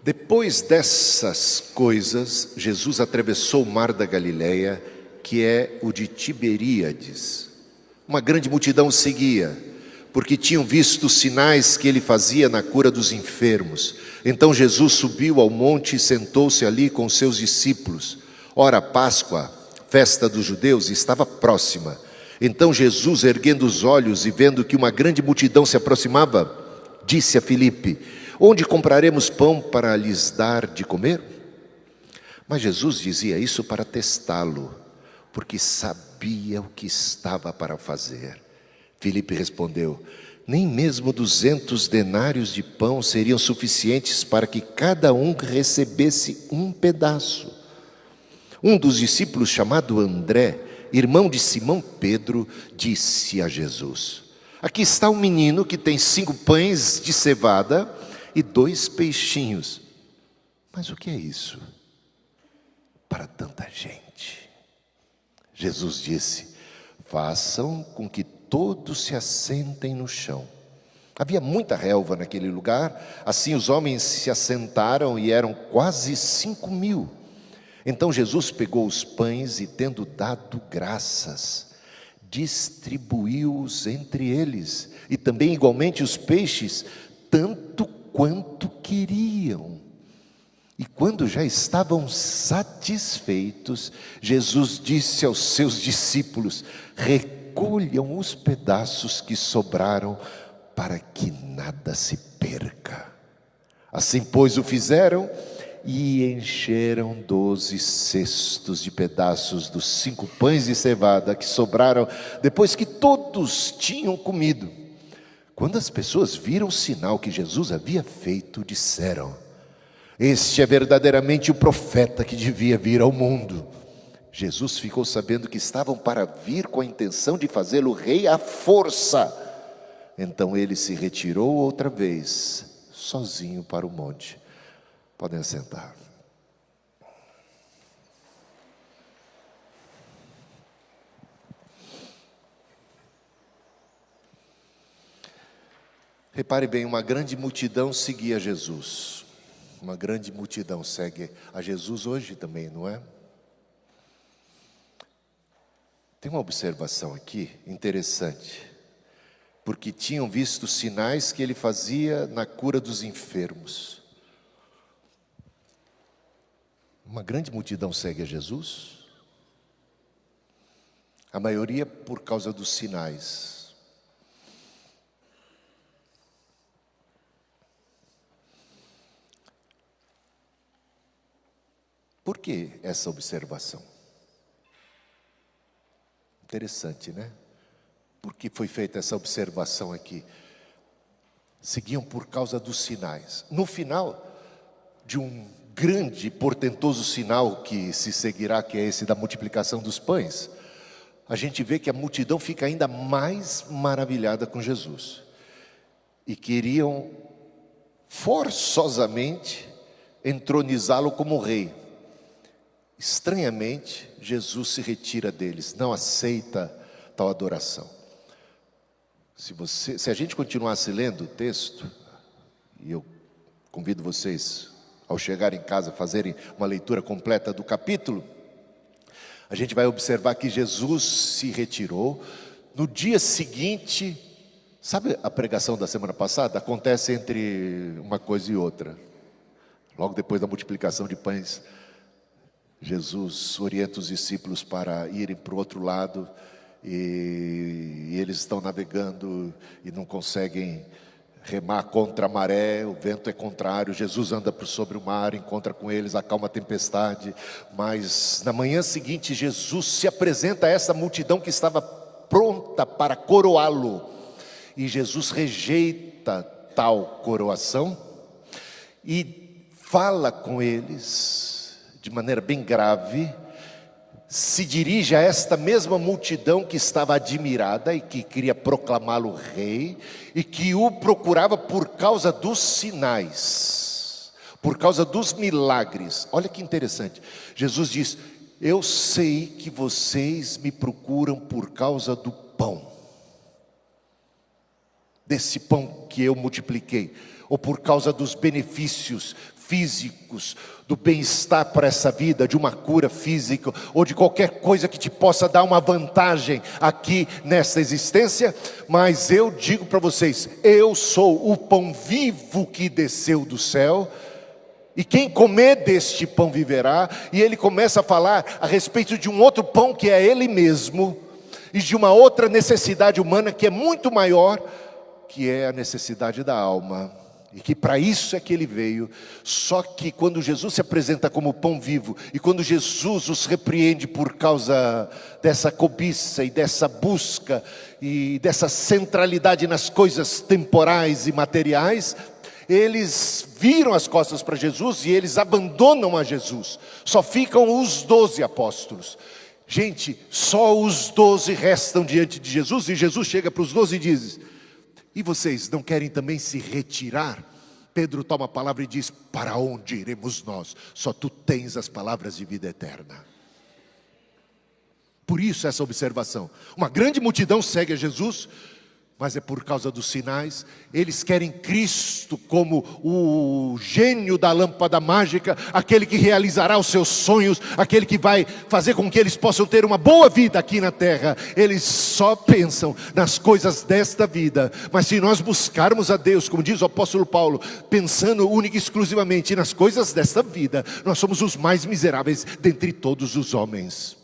Depois dessas coisas, Jesus atravessou o mar da Galileia, que é o de Tiberíades. Uma grande multidão o seguia, porque tinham visto os sinais que ele fazia na cura dos enfermos. Então Jesus subiu ao monte e sentou-se ali com seus discípulos. Ora, a Páscoa, festa dos judeus, estava próxima. Então Jesus, erguendo os olhos e vendo que uma grande multidão se aproximava, disse a Filipe: onde compraremos pão para lhes dar de comer? Mas Jesus dizia isso para testá-lo, porque sabia o que estava para fazer. Filipe respondeu: nem mesmo 200 denários de pão seriam suficientes para que cada um recebesse um pedaço. Um dos discípulos, chamado André, irmão de Simão Pedro, disse a Jesus: aqui está um menino que tem 5 pães de cevada e 2 peixinhos. Mas o que é isso para tanta gente? Jesus disse: façam com que todos se assentem no chão. Havia muita relva naquele lugar, assim os homens se assentaram e eram quase 5.000. Então Jesus pegou os pães e, tendo dado graças, distribuiu-os entre eles, e também igualmente os peixes, tanto quanto queriam. E quando já estavam satisfeitos, Jesus disse aos seus discípulos: recolham os pedaços que sobraram, para que nada se perca. Assim, pois, o fizeram e encheram 12 cestos de pedaços dos 5 pães de cevada que sobraram, depois que todos tinham comido. Quando as pessoas viram o sinal que Jesus havia feito, disseram: este é verdadeiramente o profeta que devia vir ao mundo. Jesus ficou sabendo que estavam para vir com a intenção de fazê-lo rei à força. Então ele se retirou outra vez, sozinho para o monte. Podem assentar. Repare bem, uma grande multidão seguia Jesus. Uma grande multidão segue a Jesus hoje também, não é? Tem uma observação aqui interessante, porque tinham visto os sinais que ele fazia na cura dos enfermos. Uma grande multidão segue a Jesus, a maioria por causa dos sinais. Por que essa observação? Interessante, né? Por que foi feita essa observação aqui? Seguiam por causa dos sinais. No final de um grande e portentoso sinal que se seguirá, que é esse da multiplicação dos pães, a gente vê que a multidão fica ainda mais maravilhada com Jesus. E queriam forçosamente entronizá-lo como rei. Estranhamente, Jesus se retira deles, não aceita tal adoração. Se a gente continuasse lendo o texto, e eu convido vocês, ao chegar em casa, fazerem uma leitura completa do capítulo, a gente vai observar que Jesus se retirou. No dia seguinte, sabe a pregação da semana passada? Acontece entre uma coisa e outra. Logo depois da multiplicação de pães, Jesus orienta os discípulos para irem para o outro lado, e eles estão navegando e não conseguem remar contra a maré, o vento é contrário. Jesus anda por sobre o mar, encontra com eles, acalma a tempestade. Mas na manhã seguinte, Jesus se apresenta a essa multidão que estava pronta para coroá-lo, e Jesus rejeita tal coroação e fala com eles de maneira bem grave, se dirige a esta mesma multidão que estava admirada e que queria proclamá-lo rei, e que o procurava por causa dos sinais, por causa dos milagres. Olha que interessante, Jesus diz: eu sei que vocês me procuram por causa do pão, desse pão que eu multipliquei, ou por causa dos benefícios físicos, do bem-estar para essa vida, de uma cura física, ou de qualquer coisa que te possa dar uma vantagem aqui nessa existência, mas eu digo para vocês, eu sou o pão vivo que desceu do céu, e quem comer deste pão viverá. E ele começa a falar a respeito de um outro pão que é ele mesmo, e de uma outra necessidade humana que é muito maior, que é a necessidade da alma, e que para isso é que ele veio. Só que quando Jesus se apresenta como pão vivo, e quando Jesus os repreende por causa dessa cobiça e dessa busca, e dessa centralidade nas coisas temporais e materiais, eles viram as costas para Jesus e eles abandonam a Jesus. Só ficam os 12 apóstolos. Gente, só os 12 restam diante de Jesus, e Jesus chega para os 12 e diz: e vocês não querem também se retirar? Pedro toma a palavra e diz: para onde iremos nós? Só tu tens as palavras de vida eterna. Por isso essa observação. Uma grande multidão segue a Jesus, mas é por causa dos sinais. Eles querem Cristo como o gênio da lâmpada mágica, aquele que realizará os seus sonhos, aquele que vai fazer com que eles possam ter uma boa vida aqui na terra. Eles só pensam nas coisas desta vida. Mas se nós buscarmos a Deus, como diz o apóstolo Paulo, pensando única e exclusivamente nas coisas desta vida, nós somos os mais miseráveis dentre todos os homens.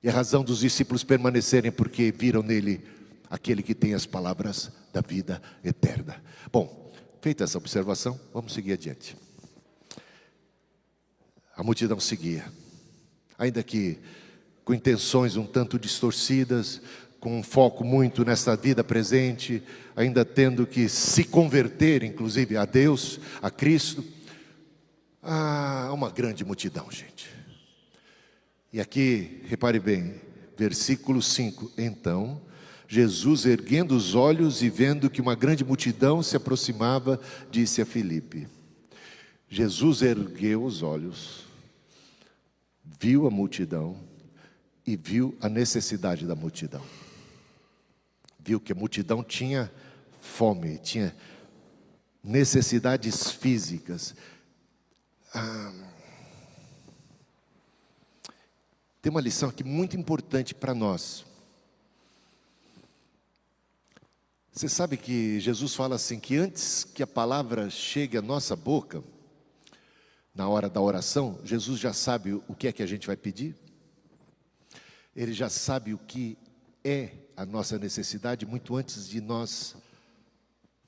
E a razão dos discípulos permanecerem porque viram nele aquele que tem as palavras da vida eterna. Bom, feita essa observação, vamos seguir adiante. A multidão seguia, ainda que com intenções um tanto distorcidas, com um foco muito nesta vida presente, ainda tendo que se converter inclusive a Deus, a Cristo. Uma grande multidão, gente. E aqui, repare bem, versículo 5. Então, Jesus, erguendo os olhos e vendo que uma grande multidão se aproximava, disse a Filipe. Jesus ergueu os olhos, viu a multidão e viu a necessidade da multidão. Viu que a multidão tinha fome, tinha necessidades físicas. Tem uma lição aqui muito importante para nós. Você sabe que Jesus fala assim, que antes que a palavra chegue à nossa boca, na hora da oração, Jesus já sabe o que é que a gente vai pedir? Ele já sabe o que é a nossa necessidade muito antes de nós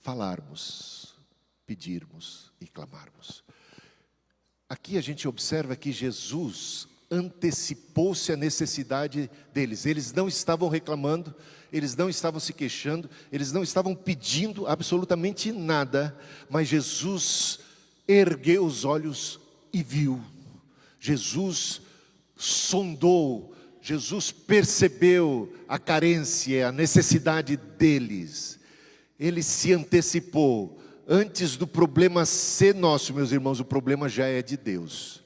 falarmos, pedirmos e clamarmos. Aqui a gente observa que Jesus antecipou-se à necessidade deles. Eles não estavam reclamando, eles não estavam se queixando, eles não estavam pedindo absolutamente nada, mas Jesus ergueu os olhos e viu. Jesus sondou, Jesus percebeu a carência, a necessidade deles. Ele se antecipou. Antes do problema ser nosso, meus irmãos, o problema já é de Deus.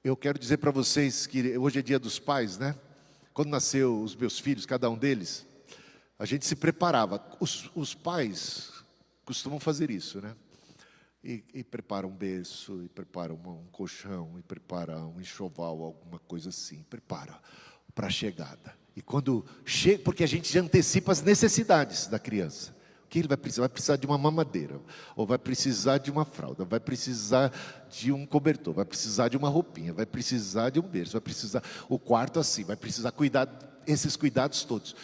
Eu quero dizer para vocês que hoje é dia dos pais, né? Quando nasceu os meus filhos, cada um deles, a gente se preparava. Os pais costumam fazer isso, né? E prepara um berço, e prepara um colchão, e prepara um enxoval, alguma coisa assim. Prepara para a chegada. E quando chega, porque a gente já antecipa as necessidades da criança. O que ele vai precisar? Vai precisar de uma mamadeira, ou vai precisar de uma fralda, vai precisar de um cobertor, vai precisar de uma roupinha, vai precisar de um berço, vai precisar o quarto assim, vai precisar cuidar, esses cuidados todos.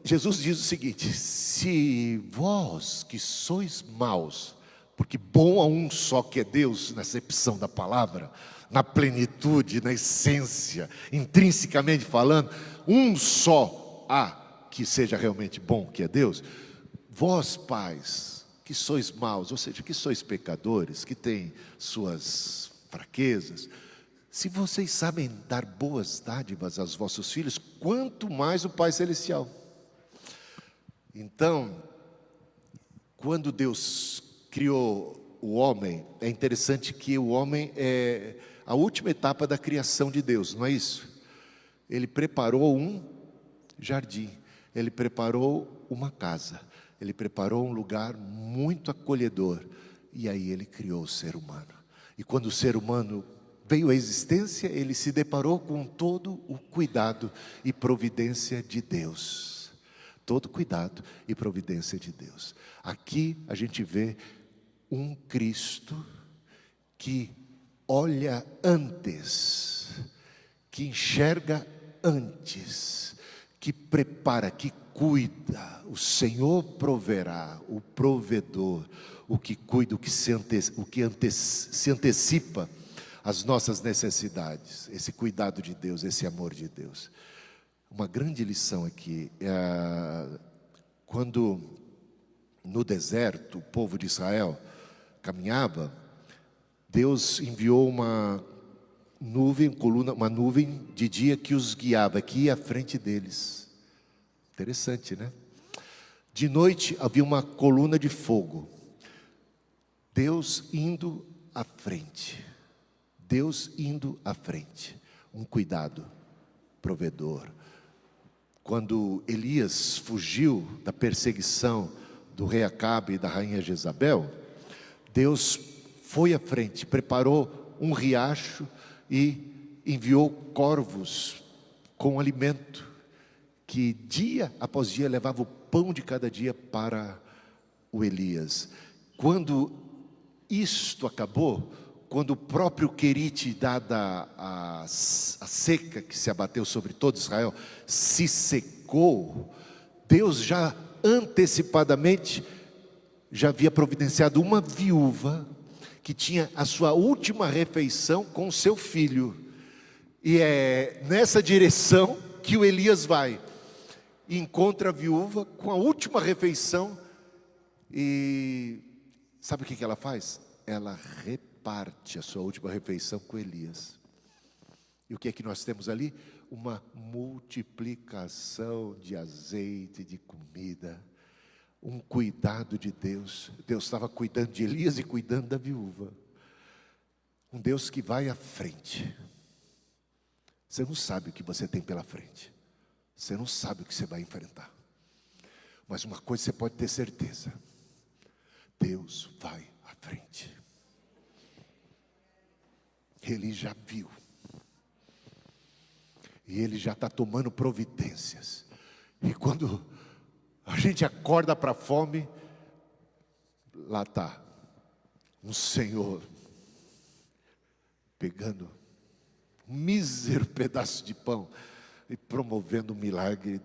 Jesus diz o seguinte: se vós que sois maus, porque bom a um só que é Deus, na acepção da palavra, na plenitude, na essência, intrinsecamente falando, um só há que seja realmente bom, que é Deus. Vós pais, que sois maus, ou seja, que sois pecadores, que têm suas fraquezas, se vocês sabem dar boas dádivas aos vossos filhos, quanto mais o Pai Celestial. Então, quando Deus criou o homem, é interessante que o homem é a última etapa da criação de Deus, não é isso? Ele preparou um jardim, ele preparou uma casa, Ele preparou um lugar muito acolhedor. E aí Ele criou o ser humano. E quando o ser humano veio à existência, ele se deparou com todo o cuidado e providência de Deus. Todo cuidado e providência de Deus. Aqui a gente vê um Cristo que olha antes, que enxerga antes, que prepara, que cuida. O Senhor proverá, o provedor, o que cuida, o que se antecipa as nossas necessidades, esse cuidado de Deus, esse amor de Deus. Uma grande lição aqui, quando no deserto o povo de Israel caminhava, Deus enviou uma nuvem, uma nuvem de dia que os guiava, que ia à frente deles. Interessante, né? De noite havia uma coluna de fogo, Deus indo à frente. Deus indo à frente, um cuidado, provedor. Quando Elias fugiu da perseguição do rei Acabe e da rainha Jezabel, Deus foi à frente, preparou um riacho e enviou corvos com alimento, que dia após dia levava o pão de cada dia para o Elias. Quando isto acabou, quando o próprio Querite, dada a seca que se abateu sobre todo Israel, se secou, Deus já antecipadamente já havia providenciado uma viúva que tinha a sua última refeição com seu filho. E é nessa direção que o Elias vai. E encontra a viúva com a última refeição. E sabe o que ela faz? Ela reparte a sua última refeição com Elias. E o que é que nós temos ali? Uma multiplicação de azeite, de comida, um cuidado de Deus. Deus estava cuidando de Elias e cuidando da viúva. Um Deus que vai à frente. Você não sabe o que você tem pela frente. Você não sabe o que você vai enfrentar. Mas uma coisa você pode ter certeza: Deus vai à frente. Ele já viu. E Ele já está tomando providências. E quando a gente acorda para a fome, lá está um Senhor pegando um mísero pedaço de pão e promovendo um milagre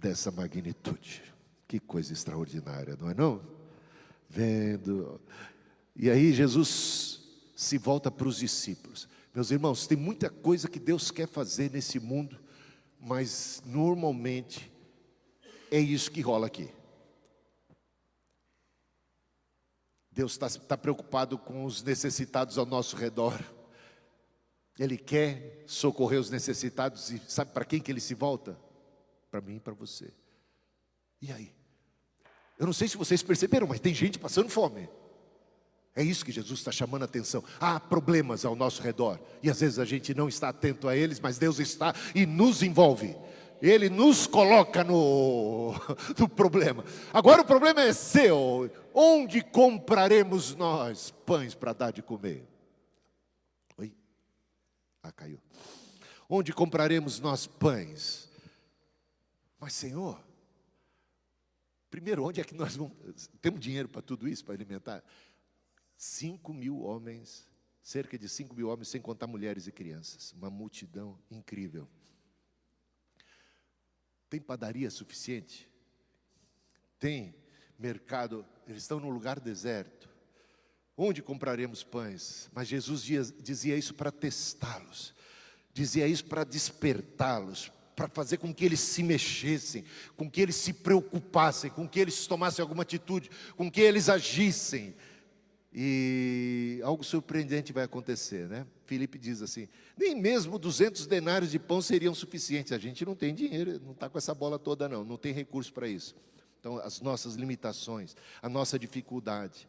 dessa magnitude. Que coisa extraordinária, não é não? Vendo. E aí Jesus se volta para os discípulos. Meus irmãos, tem muita coisa que Deus quer fazer nesse mundo, mas normalmente é isso que rola aqui. Deus está preocupado com os necessitados ao nosso redor. Ele quer socorrer os necessitados. E sabe para quem que Ele se volta? Para mim e para você. E aí? Eu não sei se vocês perceberam, mas tem gente passando fome. É isso que Jesus está chamando a atenção. Há problemas ao nosso redor, e às vezes a gente não está atento a eles, mas Deus está e nos envolve. Ele nos coloca no problema. Agora o problema é seu. Onde compraremos nós pães para dar de comer? Oi? Caiu. Onde compraremos nós pães? Mas Senhor, primeiro, onde é que nós vamos? Temos dinheiro para tudo isso, para alimentar? 5.000 homens, cerca de 5.000 homens, sem contar mulheres e crianças. Uma multidão incrível. Tem padaria suficiente? Tem mercado? Eles estão num lugar deserto. Onde compraremos pães? Mas Jesus dizia isso para testá-los. Dizia isso para despertá-los, para fazer com que eles se mexessem, com que eles se preocupassem, com que eles tomassem alguma atitude, com que eles agissem. E algo surpreendente vai acontecer, né? Filipe diz assim: nem mesmo 200 denários de pão seriam suficientes. A gente não tem dinheiro, não está com essa bola toda não tem recurso para isso. Então as nossas limitações, a nossa dificuldade,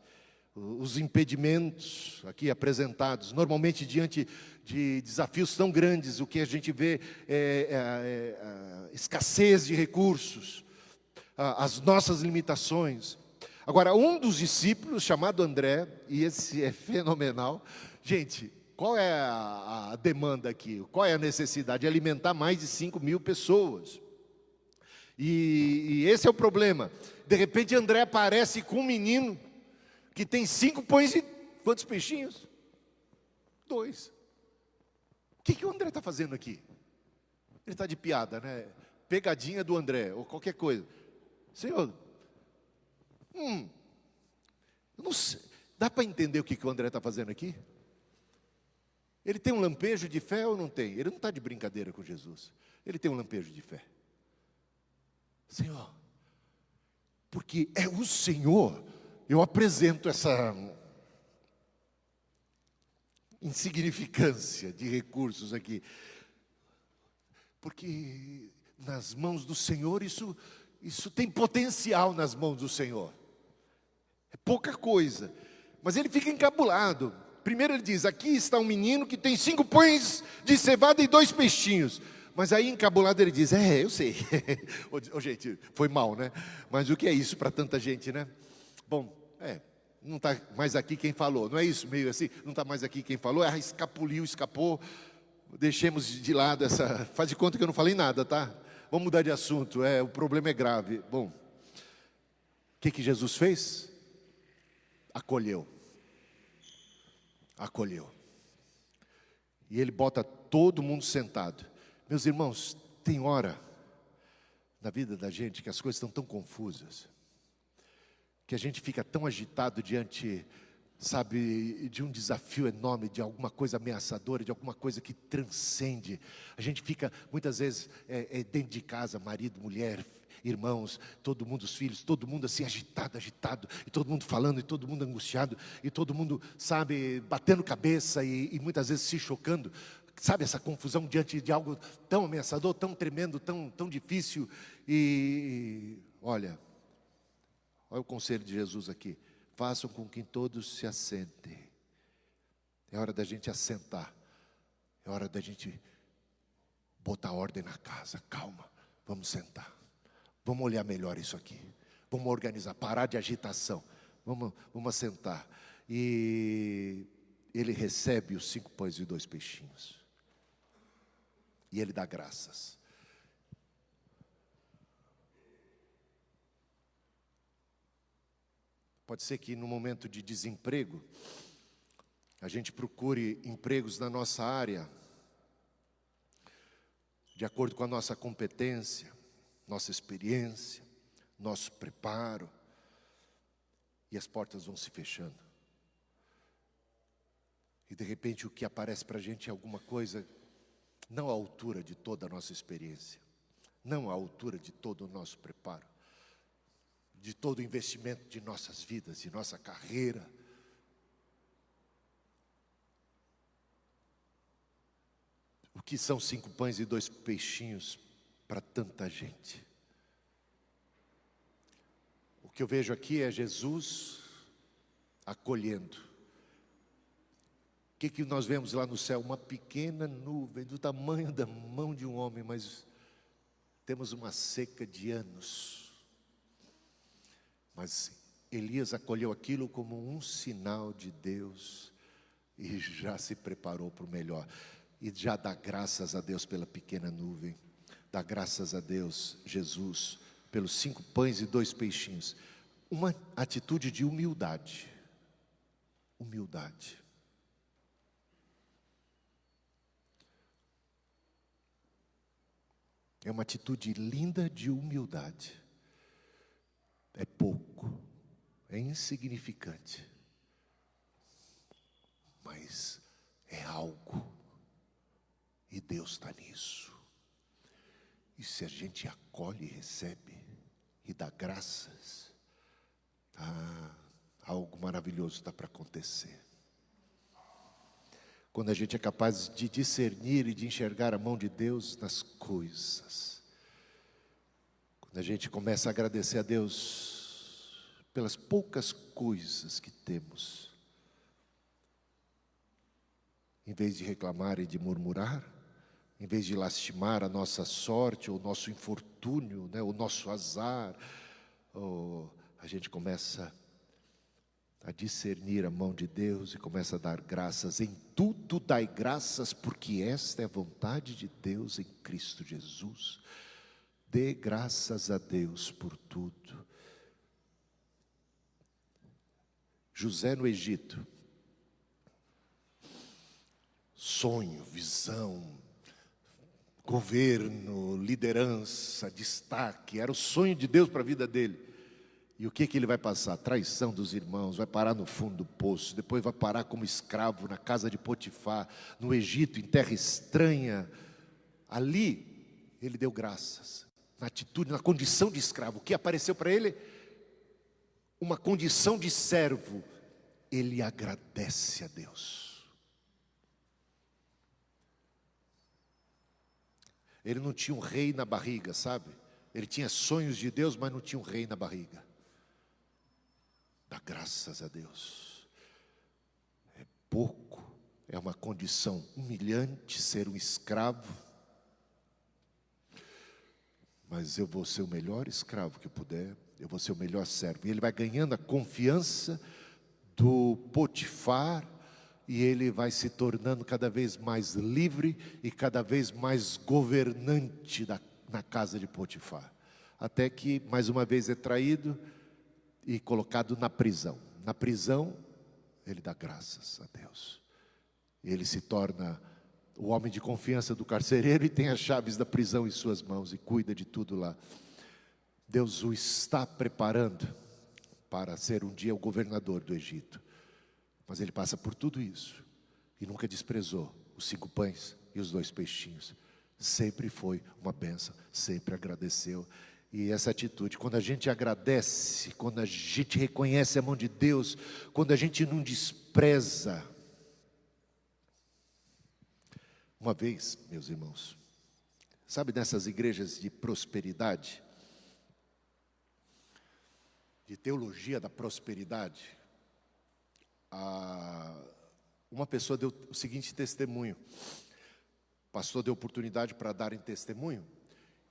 os impedimentos aqui apresentados, normalmente diante de desafios tão grandes, o que a gente vê é a escassez de recursos. as nossas limitações. Agora, um dos discípulos, chamado André, e esse é fenomenal. Gente, qual é a demanda aqui? Qual é a necessidade? Alimentar mais de 5.000 pessoas. E esse é o problema. De repente, André aparece com um menino que tem 5 pães e quantos peixinhos? 2. O que o André está fazendo aqui? Ele está de piada, né? Pegadinha do André, ou qualquer coisa. Senhor, não sei, dá para entender o que o André está fazendo aqui? Ele tem um lampejo de fé ou não tem? Ele não está de brincadeira com Jesus. Ele tem um lampejo de fé. Senhor, porque é o Senhor, eu apresento essa insignificância de recursos aqui. Porque nas mãos do Senhor, isso tem potencial nas mãos do Senhor. É pouca coisa. Mas ele fica encabulado. Primeiro ele diz, aqui está um menino que tem 5 pães de cevada e 2 peixinhos. Mas aí encabulado ele diz, eu sei. Gente, foi mal, né? Mas o que é isso para tanta gente, né? Bom, não está mais aqui quem falou. Não é isso, meio assim? Não está mais aqui quem falou. Escapou. Deixemos de lado essa... Faz de conta que eu não falei nada, tá? Vamos mudar de assunto. O problema é grave. Bom, o que Jesus fez? Acolheu. E ele bota todo mundo sentado. Meus irmãos, tem hora na vida da gente que as coisas estão tão confusas, que a gente fica tão agitado diante, sabe, de um desafio enorme, de alguma coisa ameaçadora, de alguma coisa que transcende. A gente fica, muitas vezes, dentro de casa, marido, mulher, irmãos, todo mundo, os filhos, todo mundo assim agitado, e todo mundo falando, e todo mundo angustiado, e todo mundo, sabe, batendo cabeça e muitas vezes se chocando. Sabe, essa confusão diante de algo tão ameaçador, tão tremendo, tão difícil. E olha o conselho de Jesus aqui. Façam com que todos se assentem. É hora da gente assentar. É hora da gente botar ordem na casa. Calma, vamos sentar. Vamos olhar melhor isso aqui. Vamos organizar, parar de agitação. Vamos assentar. E ele recebe os 5 pães e 2 peixinhos. E ele dá graças. Pode ser que no momento de desemprego, a gente procure empregos na nossa área, de acordo com a nossa competência, nossa experiência, nosso preparo, e as portas vão se fechando. E de repente o que aparece para a gente é alguma coisa não à altura de toda a nossa experiência, não à altura de todo o nosso preparo, de todo o investimento de nossas vidas, de nossa carreira. O que são 5 pães e 2 peixinhos para tanta gente? O que eu vejo aqui é Jesus acolhendo. O que nós vemos lá no céu? Uma pequena nuvem do tamanho da mão de um homem, mas temos uma seca de anos. Mas Elias acolheu aquilo como um sinal de Deus e já se preparou para o melhor. E já dá graças a Deus pela pequena nuvem. Dá graças a Deus, Jesus, pelos 5 pães e 2 peixinhos. Uma atitude de humildade. Humildade. É uma atitude linda de humildade. É pouco, é insignificante, mas é algo, e Deus está nisso. E se a gente acolhe, recebe e dá graças, algo maravilhoso está para acontecer. Quando a gente é capaz de discernir e de enxergar a mão de Deus nas coisas. Quando a gente começa a agradecer a Deus pelas poucas coisas que temos. Em vez de reclamar e de murmurar, em vez de lastimar a nossa sorte, ou o nosso infortúnio, o nosso azar, a gente começa a discernir a mão de Deus e começa a dar graças. Em tudo dai graças, porque esta é a vontade de Deus em Cristo Jesus. Dê graças a Deus por tudo. José no Egito. Sonho, visão, governo, liderança, destaque. Era o sonho de Deus para a vida dele. E o que ele vai passar? Traição dos irmãos, vai parar no fundo do poço, depois vai parar como escravo na casa de Potifar, no Egito, em terra estranha. Ali, ele deu graças, na atitude, na condição de escravo. O que apareceu para ele? Uma condição de servo. Ele agradece a Deus. Ele não tinha um rei na barriga, sabe? Ele tinha sonhos de Deus, mas não tinha um rei na barriga. Dá graças a Deus. É pouco, é uma condição humilhante ser um escravo, mas eu vou ser o melhor escravo que eu puder, eu vou ser o melhor servo. E ele vai ganhando a confiança do Potifar, e ele vai se tornando cada vez mais livre e cada vez mais governante na casa de Potifar. Até que mais uma vez é traído e colocado na prisão. Na prisão, ele dá graças a Deus. Ele se torna o homem de confiança do carcereiro e tem as chaves da prisão em suas mãos e cuida de tudo lá. Deus o está preparando para ser um dia o governador do Egito. Mas ele passa por tudo isso e nunca desprezou os 5 pães e os 2 peixinhos. Sempre foi uma bênção, sempre agradeceu. E essa atitude, quando a gente agradece, quando a gente reconhece a mão de Deus, quando a gente não despreza. Uma vez, meus irmãos, sabe nessas igrejas de prosperidade, de teologia da prosperidade, uma pessoa deu o seguinte testemunho. O pastor deu oportunidade para darem testemunho.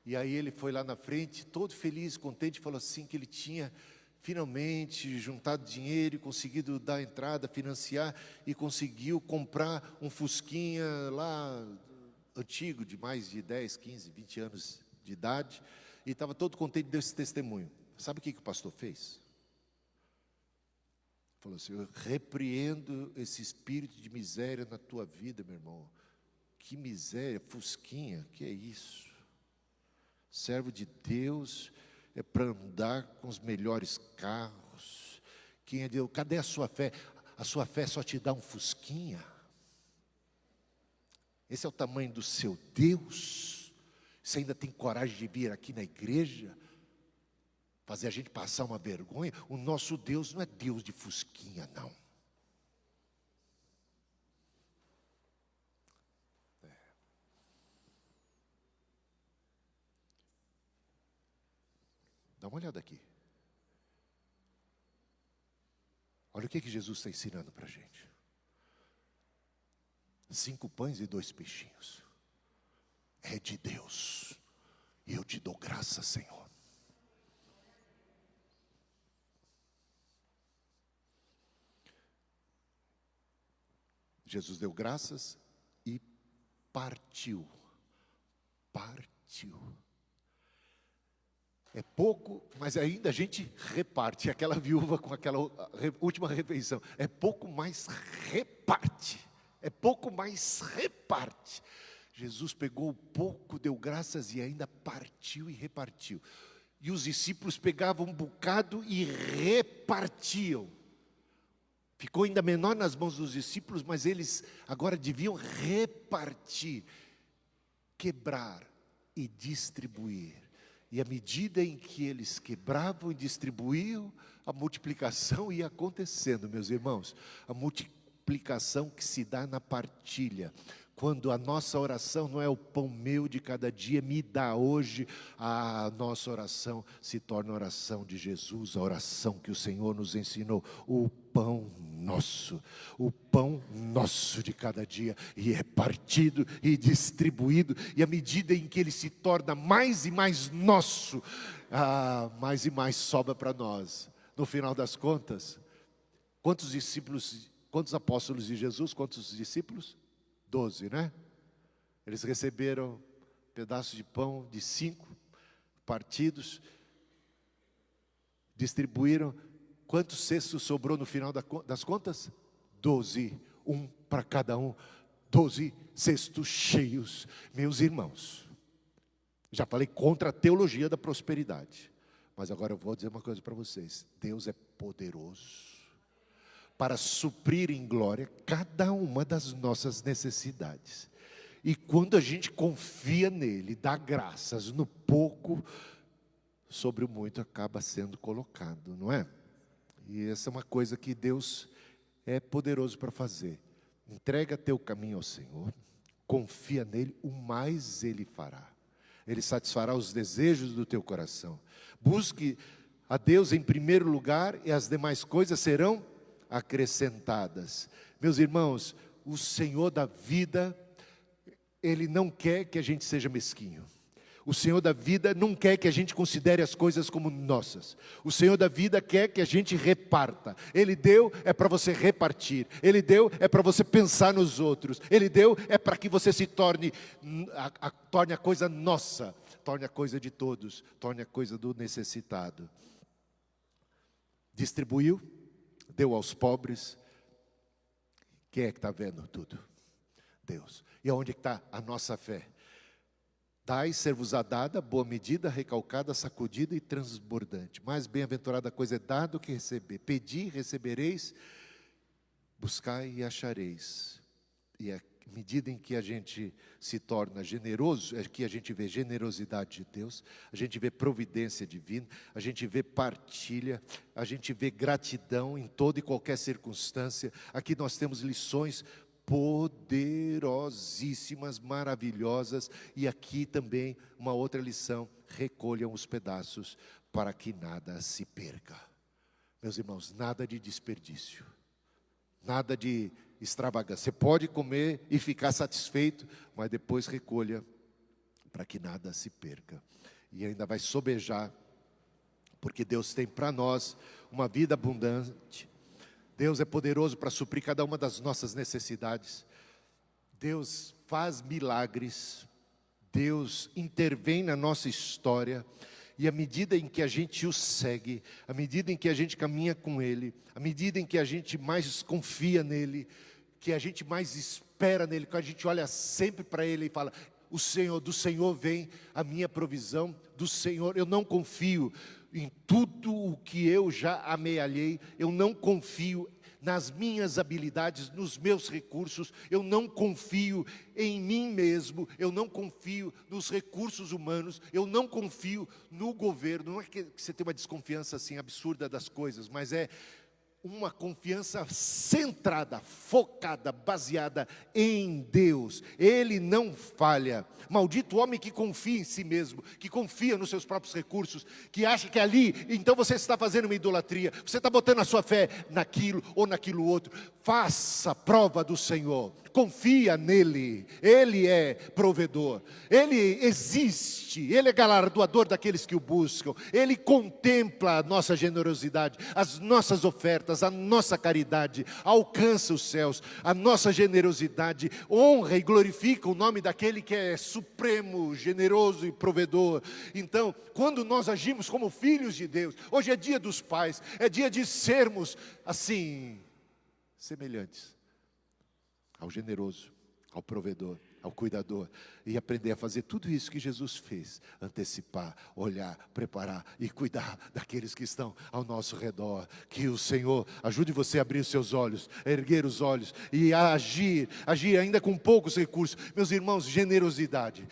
E aí ele foi lá na frente, todo feliz, contente, falou assim que ele tinha finalmente juntado dinheiro e conseguido dar entrada, financiar, e conseguiu comprar um Fusquinha lá, antigo, de mais de 10, 15, 20 anos de idade, e estava todo contente, deu esse testemunho. Sabe o que o pastor fez? Falou assim: eu repreendo esse espírito de miséria na tua vida, meu irmão. Que miséria, Fusquinha, que é isso? Servo de Deus é para andar com os melhores carros. Quem é Deus? Cadê a sua fé? A sua fé só te dá um Fusquinha? Esse é o tamanho do seu Deus? Você ainda tem coragem de vir aqui na igreja? Fazer a gente passar uma vergonha? O nosso Deus não é Deus de Fusquinha, não. Dá uma olhada aqui. Olha o que Jesus está ensinando para a gente. 5 pães e 2 peixinhos. É de Deus. E eu te dou graça, Senhor. Jesus deu graças e partiu. Partiu. É pouco, mas ainda a gente reparte. Aquela viúva com aquela última refeição. É pouco, mas reparte. É pouco, mas reparte. Jesus pegou o pouco, deu graças e ainda partiu e repartiu. E os discípulos pegavam um bocado e repartiam. Ficou ainda menor nas mãos dos discípulos, mas eles agora deviam repartir, quebrar e distribuir. E à medida em que eles quebravam e distribuíam, a multiplicação ia acontecendo, meus irmãos. A multiplicação que se dá na partilha. Quando a nossa oração não é o pão meu de cada dia, me dá hoje, a nossa oração se torna a oração de Jesus, a oração que o Senhor nos ensinou. O o pão nosso de cada dia, e é partido e distribuído, e à medida em que ele se torna mais e mais nosso, mais e mais sobra para nós. No final das contas, quantos apóstolos de Jesus, quantos discípulos? 12, né? Eles receberam pedaços de pão de 5 partidos, distribuíram. Quantos cestos sobrou no final das contas? 12, um para cada um. 12 cestos cheios. Meus irmãos, já falei contra a teologia da prosperidade, mas agora eu vou dizer uma coisa para vocês. Deus é poderoso para suprir em glória cada uma das nossas necessidades. E quando a gente confia nele, dá graças no pouco, sobre o muito acaba sendo colocado, não é? E essa é uma coisa que Deus é poderoso para fazer. Entrega teu caminho ao Senhor, confia nele, o mais ele fará. Ele satisfará os desejos do teu coração. Busque a Deus em primeiro lugar, e as demais coisas serão acrescentadas. Meus irmãos, o Senhor da vida, Ele não quer que a gente seja mesquinho. O Senhor da vida não quer que a gente considere as coisas como nossas. O Senhor da vida quer que a gente reparta. Ele deu é para você repartir. Ele deu é para você pensar nos outros. Ele deu é para que você se torne a coisa nossa, torne a coisa de todos, torne a coisa do necessitado. Distribuiu, deu aos pobres. Quem é que está vendo tudo? Deus. E aonde está a nossa fé? Dai, ser-vos-á dada, boa medida, recalcada, sacudida e transbordante. Mais bem-aventurada coisa é dar do que receber. Pedi, recebereis, buscai e achareis. E à medida em que a gente se torna generoso, é que a gente vê generosidade de Deus, a gente vê providência divina, a gente vê partilha, a gente vê gratidão em toda e qualquer circunstância. Aqui nós temos lições poderosíssimas, maravilhosas, e aqui também uma outra lição: recolham os pedaços para que nada se perca. Meus irmãos, nada de desperdício, nada de extravagância. Você pode comer e ficar satisfeito, mas depois recolha para que nada se perca. E ainda vai sobejar, porque Deus tem para nós uma vida abundante. Deus é poderoso para suprir cada uma das nossas necessidades. Deus faz milagres. Deus intervém na nossa história. E à medida em que a gente o segue, à medida em que a gente caminha com Ele, à medida em que a gente mais confia nele, que a gente mais espera nele, que a gente olha sempre para Ele e fala: do Senhor vem a minha provisão, do Senhor eu não confio em tudo o que eu já amealhei, eu não confio nas minhas habilidades, nos meus recursos, eu não confio em mim mesmo, eu não confio nos recursos humanos, eu não confio no governo. Não é que você tem uma desconfiança assim absurda das coisas, mas é uma confiança centrada, focada, baseada em Deus. Ele não falha. Maldito o homem que confia em si mesmo, que confia nos seus próprios recursos, que acha que ali, então você está fazendo uma idolatria, você está botando a sua fé naquilo ou naquilo outro. Faça prova do Senhor, confia nele. Ele é provedor, Ele existe, Ele é galardoador daqueles que o buscam. Ele contempla a nossa generosidade, as nossas ofertas, a nossa caridade, alcança os céus. A nossa generosidade honra e glorifica o nome daquele que é supremo, generoso e provedor. Então, quando nós agimos como filhos de Deus, hoje é dia dos pais, é dia de sermos assim, semelhantes ao generoso, ao provedor, ao cuidador, e aprender a fazer tudo isso que Jesus fez: antecipar, olhar, preparar e cuidar daqueles que estão ao nosso redor. Que o Senhor ajude você a abrir os seus olhos, a erguer os olhos e a agir ainda com poucos recursos. Meus irmãos, generosidade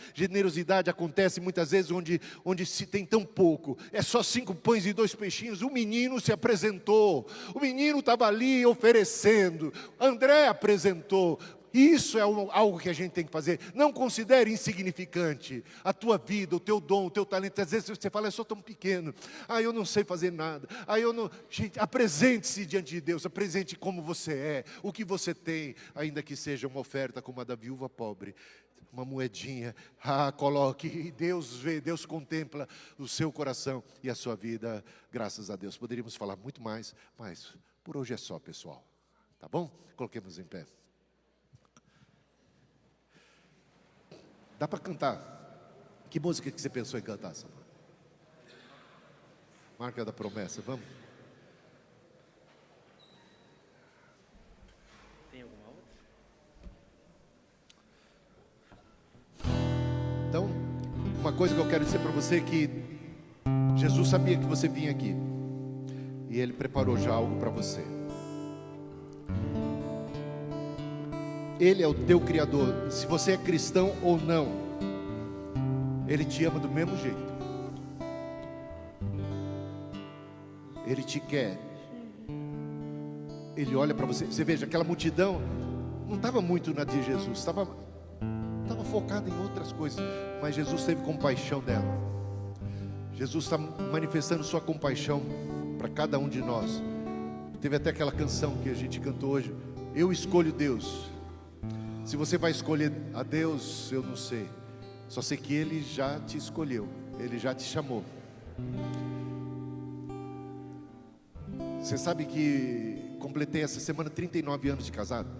acontece muitas vezes onde se tem tão pouco. É só 5 pães e 2 peixinhos. O menino se apresentou, o menino estava ali oferecendo, André apresentou. Isso é algo que a gente tem que fazer. Não considere insignificante a tua vida, o teu dom, o teu talento. Às vezes você fala, eu sou tão pequeno, eu não sei fazer nada. Eu não... Gente, apresente-se diante de Deus, apresente como você é, o que você tem, ainda que seja uma oferta como a da viúva pobre. Uma moedinha, coloque, e Deus vê, Deus contempla o seu coração e a sua vida, graças a Deus. Poderíamos falar muito mais, mas por hoje é só, pessoal. Tá bom? Coloquemos em pé. Dá para cantar? Que música que você pensou em cantar, Samara? Marca da Promessa, vamos? Tem alguma outra? Então, uma coisa que eu quero dizer para você é que Jesus sabia que você vinha aqui. E Ele preparou já algo para você. Ele é o teu Criador. Se você é cristão ou não, Ele te ama do mesmo jeito. Ele te quer. Ele olha para você. Você veja, aquela multidão não estava muito na de Jesus, estava focada em outras coisas. Mas Jesus teve compaixão dela. Jesus está manifestando sua compaixão para cada um de nós. Teve até aquela canção que a gente cantou hoje, eu escolho Deus. Se você vai escolher a Deus, eu não sei. Só sei que Ele já te escolheu. Ele já te chamou. Você sabe que completei essa semana 39 anos de casado.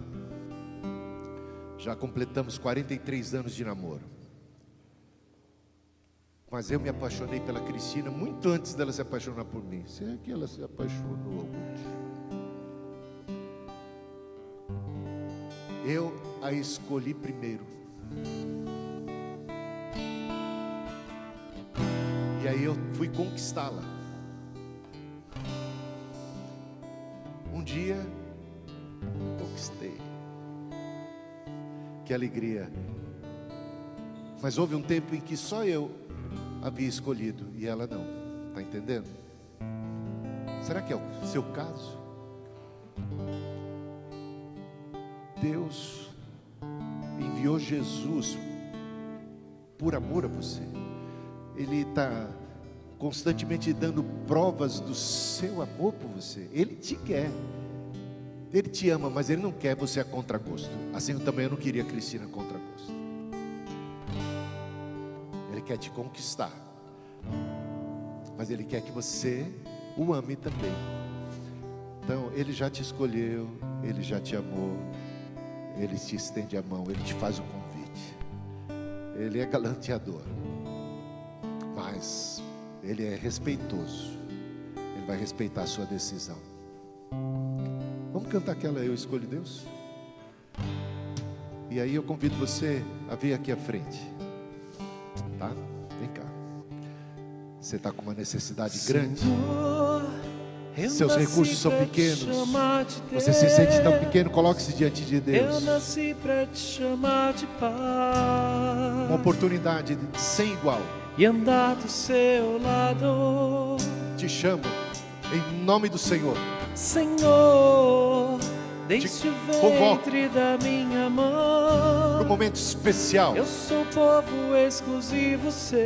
Já completamos 43 anos de namoro. Mas eu me apaixonei pela Cristina muito antes dela se apaixonar por mim. Se é que ela se apaixonou algum dia. Eu a escolhi primeiro. E aí eu fui conquistá-la. Um dia conquistei. Que alegria. Mas houve um tempo em que só eu havia escolhido e ela não. Está entendendo? Será que é o seu caso? Deus enviou Jesus por amor a você. Ele está constantemente dando provas do seu amor por você. Ele te quer. Ele te ama, mas Ele não quer você a contragosto. Assim também eu não queria a Cristina a contragosto. Ele quer te conquistar, mas Ele quer que você o ame também. Então Ele já te escolheu, Ele já te amou. Ele te estende a mão, Ele te faz o convite. Ele é galanteador, mas Ele é respeitoso. Ele vai respeitar a sua decisão. Vamos cantar aquela Eu Escolho Deus? E aí eu convido você a vir aqui à frente. Tá? Vem cá. Você está com uma necessidade grande. Seus recursos são pequenos. Você se sente tão pequeno, coloque-se diante de Deus. Eu nasci para te chamar de pai. Uma oportunidade sem igual. E andar do seu lado. Te chamo em nome do Senhor. Senhor, deixe o convoco ventre da minha mão. para um momento especial. Eu sou povo exclusivo seu.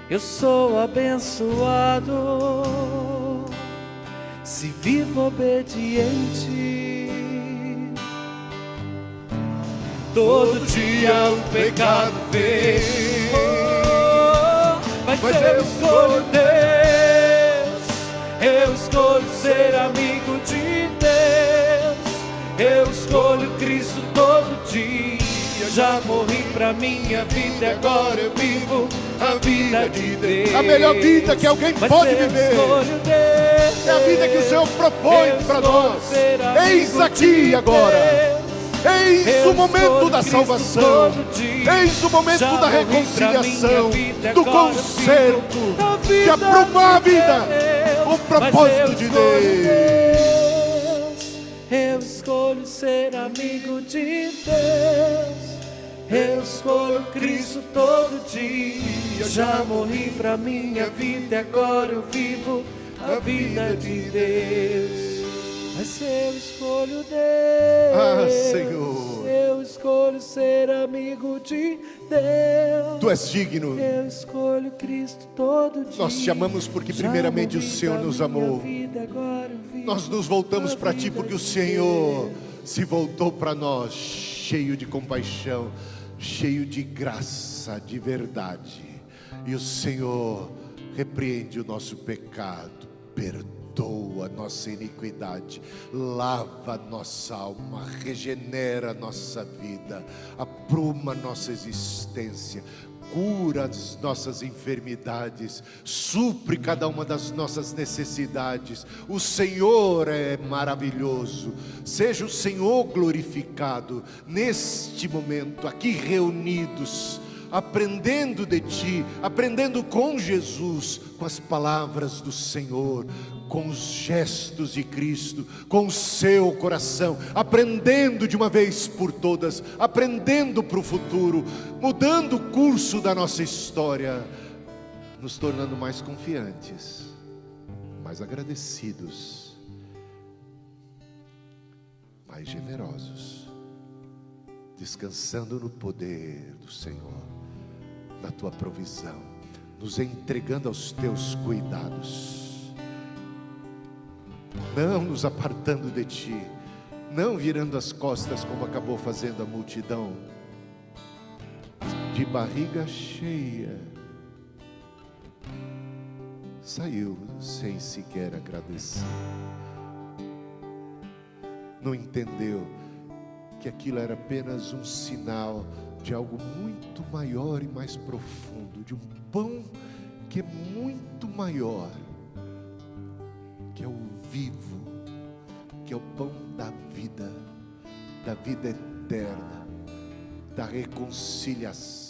Eu sou abençoado se vivo obediente. Todo dia o pecado vem, mas eu escolho Deus. Eu escolho ser amigo de Deus. Eu escolho Cristo todo dia. Já morri pra minha vida e agora eu vivo a vida de Deus. A melhor vida que alguém pode viver é a vida que o Senhor propõe para nós. Eis aqui agora. Eis o momento da salvação. Eis o momento da reconciliação, do conserto, de aprumar a vida, o propósito de Deus. Eu escolho ser amigo de Deus. Eu escolho Cristo todo dia. Já morri pra minha vida e agora eu vivo a vida de Deus. Mas eu escolho Deus. Ah, Senhor. Eu escolho ser amigo de Deus. Tu és digno. Eu escolho Cristo todo dia. Nós te amamos porque primeiramente o Senhor nos amou. Nós nos voltamos para Ti porque o Senhor se voltou para nós, cheio de compaixão, cheio de graça, de verdade. E o Senhor repreende o nosso pecado, perdoa a nossa iniquidade, lava a nossa alma, regenera a nossa vida, apruma a nossa existência, cura as nossas enfermidades, supre cada uma das nossas necessidades. O Senhor é maravilhoso. Seja o Senhor glorificado neste momento, aqui reunidos, aprendendo de Ti, aprendendo com Jesus, com as palavras do Senhor, com os gestos de Cristo, com o seu coração, aprendendo de uma vez por todas, aprendendo para o futuro, mudando o curso da nossa história, nos tornando mais confiantes, mais agradecidos, mais generosos, descansando no poder do Senhor, na Tua provisão, nos entregando aos Teus cuidados, não nos apartando de Ti, não virando as costas como acabou fazendo a multidão, de barriga cheia, saiu sem sequer agradecer, não entendeu que aquilo era apenas um sinal de algo muito maior e mais profundo, de um pão que é muito maior, que é o vivo, que é o pão da vida eterna, da reconciliação.